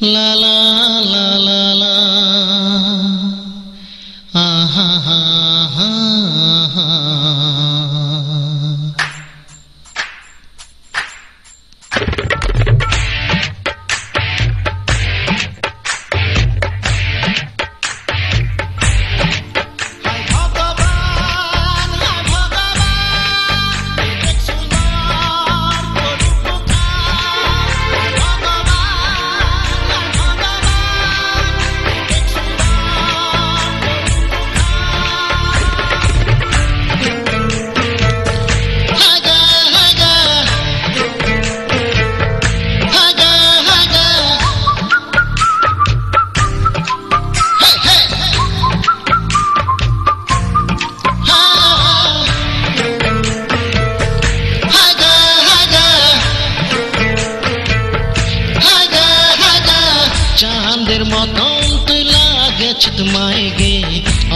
La la la la la. Ah ha ha ha ha. চাঁদের মতন তুই লাগে চিতমাই গে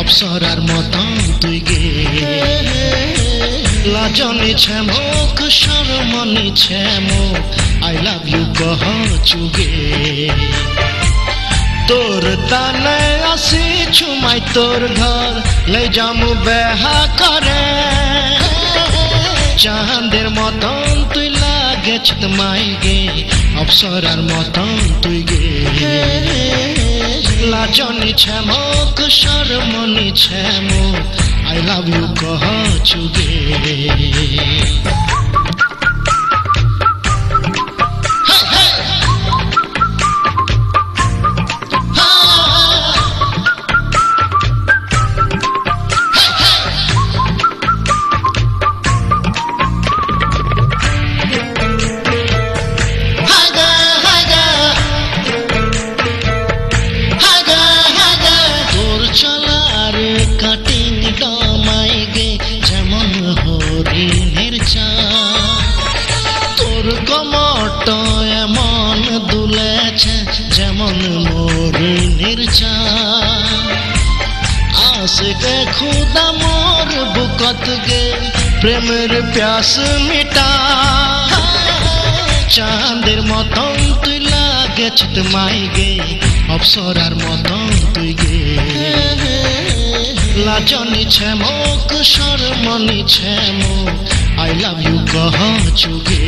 অপসরার মতন তুই গে লাজনি ছে মুখ শরমনি ছে মুখ আই লাভ ইউ কহ চুগে তোর তানে আসি ছুমাই তোর ঘর লে যামু বেহা করে চাঁদের মতন তুই লাগে চিতমাই গে অপসরার মতন তুই গে লাজনি ছে মুখ শরমনি ছে মুখ আই লাভ ইউ কহ চুগে তোর কমট এমন দুলেছে যেমন মোর নির্চা আশিকে খুদা মোর বুকত গে প্রেমের প্যাস মিটা চাঁদের মতন তুই লাগে চিতমাই গে অপসরার মতন তুই গে লাজনি ছে মুখ শরমনি ছে মুখ I love you কহ চুগে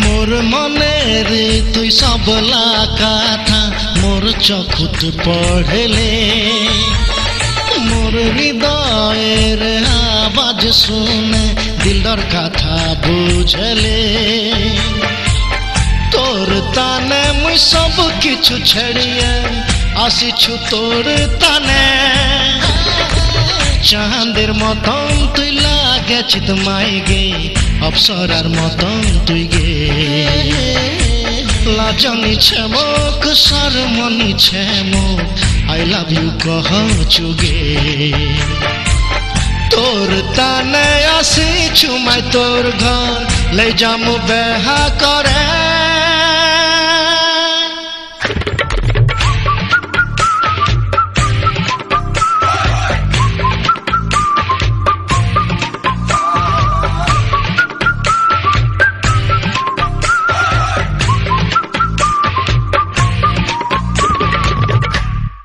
মোর মনের তুই সবলা কথা মোর চকুত পড়লে মোর হৃদয়ের আওয়াজ শুনে দিলর কথা বুঝলে তোর তানে মুই সব কিছু ছেড়িয়ে আসিছু তোর তানে চাঁদের মতন তুই লাগে চিতমাই গে অপসরার মতন তুই গে লাজনি ছে মুখ শরমনি ছে মুখ আই লাভ ইউ কহ চুগে তোর তানে আসি ছুমাই তোর ঘর লে যামু বেহা করে